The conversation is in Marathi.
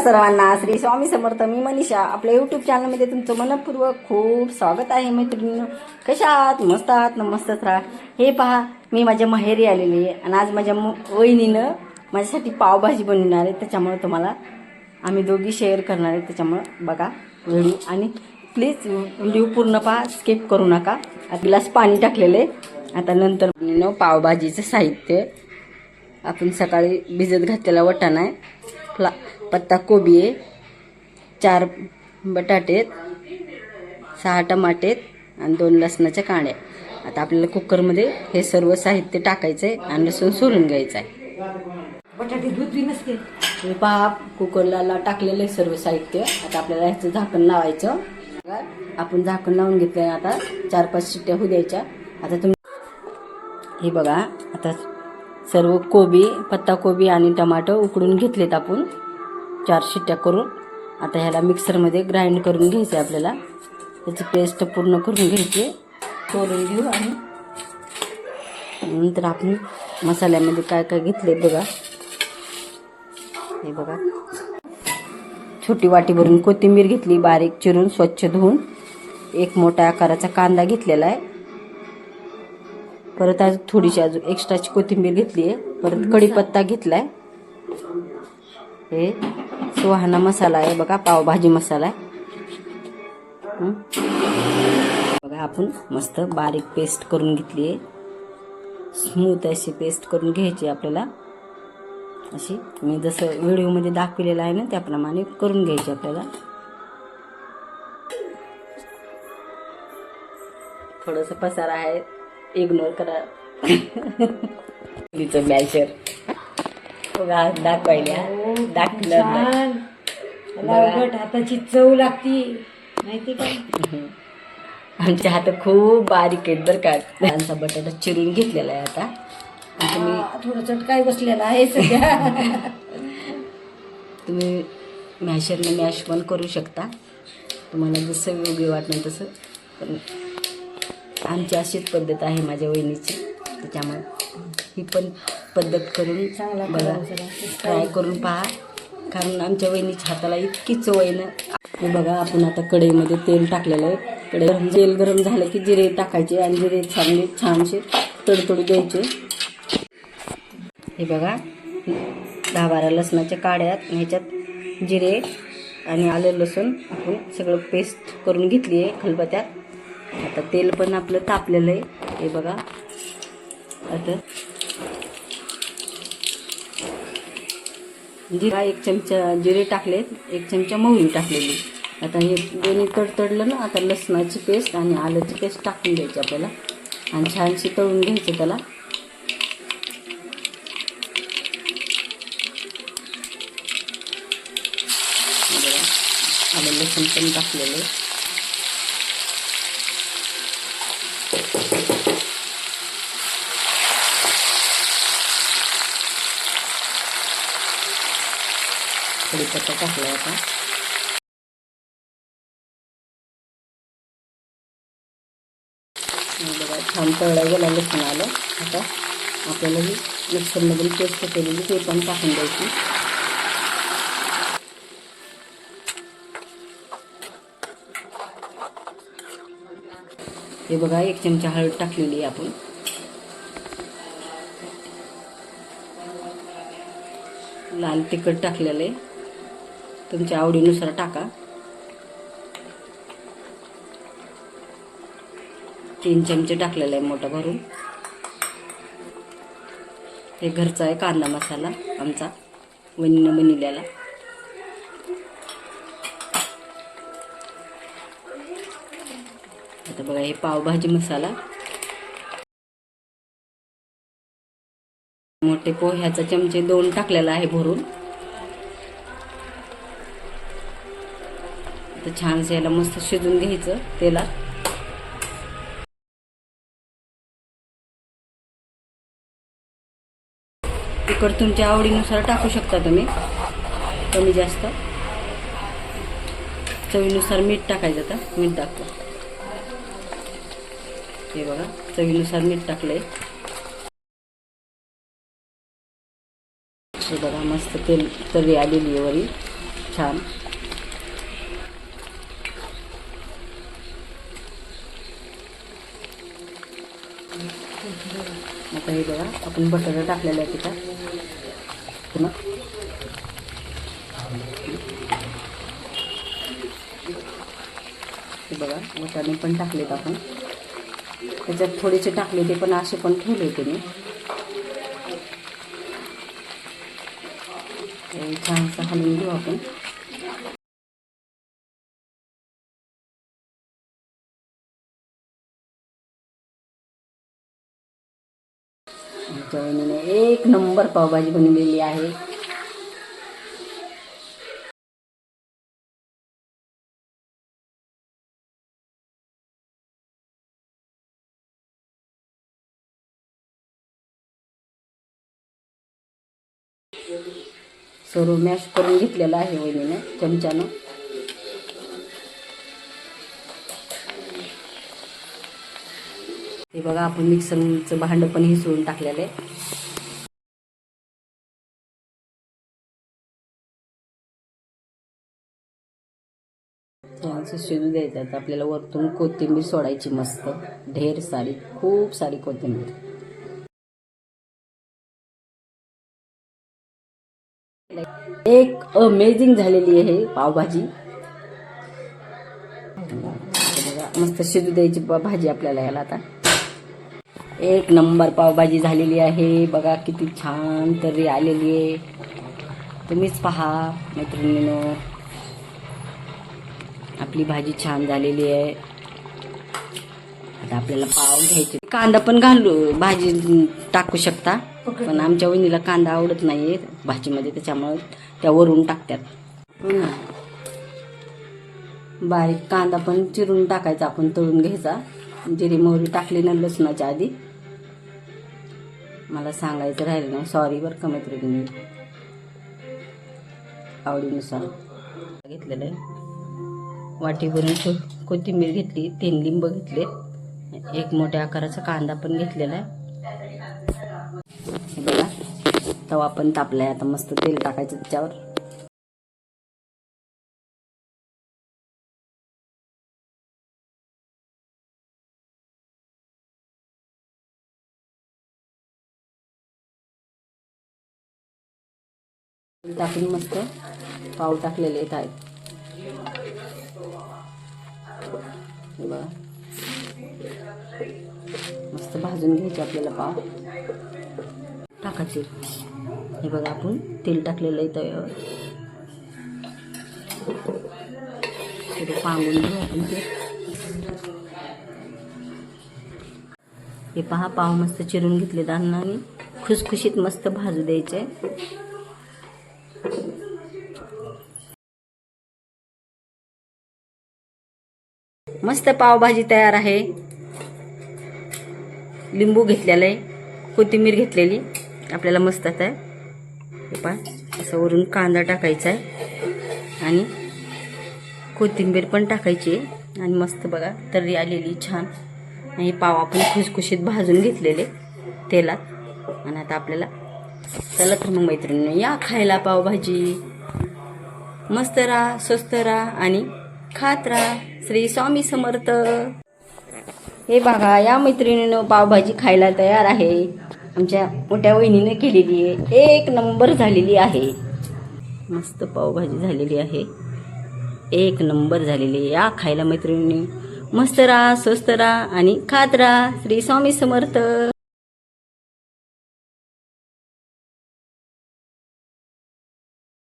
सर्वांना. श्री स्वामी समर्थ. मी मनीषा. आपल्या यूट्यूब चॅनलमध्ये तुमचं मनपूर्वक खूप स्वागत आहे. मैत्रिणींनो, कशा आहात? मस्त आहात ना? मस्तच राहा. हे पहा, मी माझ्या माहेरी आलेली आहे आणि आज माझ्या वहिनीनं माझ्यासाठी पावभाजी बनवणार आहे. त्याच्यामुळे तुम्हाला आम्ही दोघी शेअर करणार आहे. त्याच्यामुळं बघा व्हिडिओ आणि प्लीज व्हिडिओ पूर्ण पहा, स्किप करू नका. ग्लास पाणी टाकलेले. आता नंतर पावभाजीचं साहित्य आपण सकाळी भिजत घातलेला वाटाणा आहे, पत्ता कोबी आहे, 4 बटाटे आहेत, 6 टमाटे आहेत आणि 2 लसणाच्या कांड्या. आता आपल्याला कुकरमध्ये हे सर्व साहित्य टाकायचं आहे आणि लसूण सोलून घ्यायचं आहे. बटाटे दूध नसते. हे पहा, कुकरला टाकलेलं आहे सर्व साहित्य. आता आपल्याला ह्याचं झाकण लावायचं. आपण झाकण लावून घेतलंय. आता 4-5 शिट्ट्या होऊ द्यायच्या. आता तुम्ही हे बघा, आता सर्व कोबी, पत्ता कोबी आणि टमाटर उकडून घेतलेत आपण 4 शिट्ट्या करून. आता ह्याला मिक्सरमध्ये ग्राइंड करून घ्यायचं आहे. आपल्याला त्याची पेस्ट पूर्ण करून घ्यायची, तोडून घेऊ. आणि नंतर आपण मसाल्यामध्ये काय काय घेतले बघा. हे बघा, छोटी वाटी भरून कोथिंबीर घेतली, बारीक चिरून स्वच्छ धुवून. 1 मोठ्या आकाराचा कांदा घेतलेला आहे. परत आज थोडीशी अजून एक्स्ट्राची कोथिंबीर घेतली आहे. परत कढीपत्ता घेतलाय. हे सुहाना मसाला आहे बघा, पावभाजी मसाला आहे. बघा, आपण मस्त बारीक पेस्ट करून घेतली आहे. स्मूथ अशी पेस्ट करून घ्यायची आपल्याला. अशी मी जसं व्हिडिओमध्ये दाखवलेलं आहे ना त्याप्रमाणे करून घ्यायची आपल्याला. थोडंसं पसारा आहे, इग्नोर करा. तिचं मॅशर बघा, दाखवलं हाताची चव लागती माहिती का. आमच्या हात खूप बारीक आहेत बरं का. त्यांचा बटाटा चिरून घेतलेला आहे. आता तुम्ही थोडं चटकाय बसलेला आहे सध्या. तुम्ही मॅशरने मॅश पण करू शकता, तुम्हाला जसं योग्य वाटलं तसं. पण आमची अशीच पद्धत आहे माझ्या वहिनीची. त्याच्यामुळे ही पण पद्धत करून चांगला बघा, ट्राय करून पहा. कारण आमच्या वहिनीच्या हाताला इतकी चव आहे ना. हे बघा, आपण आता कढईमध्ये तेल टाकलेलं आहे. तेल गरम झालं की जिरे टाकायचे आणि जिरे छानसे तडतडू द्यायचे. हे बघा, 10-12 लसणाच्या काड्यात, ह्याच्यात जिरे आणि आलं लसूण आपण सगळं पेस्ट करून घेतली आहे खलबत्त्यात. आता तेल पण आपलं तापलेलं आहे. हे बघा, आता जिरा 1 चमचा जिरे टाकलेत, 1 चमचा मोहरी टाकलेली. आता हे दोन्ही तडतडलं ना. आता लसणाची पेस्ट आणि आल्याची पेस्ट टाकून द्यायची आपल्याला आणि छानशी तळून घ्यायचं त्याला. आलं लसूण पण टाकलेलं आहे. कढीपत्ता टाकला आता. बघा, छान तळला गेला लसूण आलं. आता आपल्याला ही मिक्सरमधून पेस्ट केलेली ते पण टाकून द्यायची. हे बघा, 1 चमचा हळद टाकलेली आहे आपण. लाल तिखट टाकलेलं आहे, तुमच्या आवडीनुसार टाका. 3 चमचे टाकलेला आहे मोठा भरून. हे घरचा आहे कांदा मसाला आमचा, वहिनीनं बनवलेला. आता बघा, हे पावभाजी मसाला, मोठे पोह्याचा चमचे 2 टाकलेला आहे भरून. आता छानसे याला मस्त शिजून घ्यायचं तेलात. तिखट तुमच्या आवडीनुसार टाकू शकता तुम्ही, कमी जास्त. चवीनुसार मीठ टाकायचं. आता मीठ टाकतो. हे बघा, चवीनुसार मीठ टाकलंय. हे बघा, मस्त तेल तरी आलेली आहे वरी. छान. आता हे बघा आपण बटाटा टाकलेला आहे त्याच्यात पुन्हा. हे बघा बटाणे पण टाकलेत आपण त्याच्यात, थोडेसे टाकले ते पण असे पण ठेवले होते मी. छानसं हलवून घेऊ आपण. आमच्या वहिनीने एक नंबर पावभाजी बनवलेली आहे. सर्व मॅश करून घेतलेलं आहे वहिनीने चमच्यानं. हे बघा आपण मिक्सरचं भांडं पण हिसळून टाकलेलं आहे. छानसं शिजू द्यायचं. आता आपल्याला वरतून कोथिंबीर सोडायची मस्त ढेर सारी, खूप सारी कोथिंबीर. एक अमेझिंग झालेली आहे पावभाजी. मस्त शिजू द्यायची भाजी आपल्याला याला. आता एक नंबर पावभाजी झालेली आहे बघा, किती छान तर्री आलेली आहे. तुम्हीच पहा मैत्रिणींनो, आपली भाजी छान झालेली आहे. आता आपल्याला पाव घ्यायचे. कांदा पण घालू भाजी टाकू शकता, पण आमच्या वहिनीला कांदा आवडत नाही भाजीमध्ये, त्याच्यामुळे त्या वरून टाकतात. बारीक कांदा पण चिरून टाकायचा, आपण तळून घ्यायचा. जिरी मोहरी टाकली ना लसणाच्या आधी. मला सांगायचं राहिलं नाही, सॉरी बरं का मैत्रिणी. आवडीनुसार घेतलेलं आहे. वाटीभरून कोथिंबीर घेतली, 3 लिंब घेतले, एक मोठ्या आकाराचा कांदा पण घेतलेला आहे. बघा तवा पण तापलाय. आता मस्त तेल टाकायचं त्याच्यावर. टाकून मस्त पाव टाकलेले आहेत. बघा मस्त भाजून घ्यायचे आपल्याला पाव टाकायचे. हे बघा आपण तेल टाकलेलं आहे तव्यावर. पांगून घेऊ आपण ते. हे पहा पाव मस्त चिरून घेतले दाण्याने, खुसखुशीत मस्त भाजू द्यायचे. मस्त पावभाजी तयार आहे. लिंबू घेतलेलं आहे, कोथिंबीर घेतलेली आपल्याला मस्त आता. हे पहा असं वरून कांदा टाकायचा आहे आणि कोथिंबीर पण टाकायची आहे. आणि मस्त बघा तर्री आलेली छान. आणि पाव आपण खुसखुशीत भाजून घेतलेले तेलात. आणि आता आपल्याला चला तर मग मैत्रिणी या खायला पावभाजी. मस्त राहा, स्वस्त राहा आणि खात राहा. श्री स्वामी समर्थ. हे बघा या मैत्रिणीनं पावभाजी खायला तयार आहे. आमच्या मोठ्या वहिनीने केलेली आहे. एक नंबर झालेली आहे. मस्त पावभाजी झालेली आहे. एक नंबर झालेली आहे. या खायला मैत्रिणी. मस्त राहा, स्वस्त राहा आणि खात राहा. श्री स्वामी समर्थ.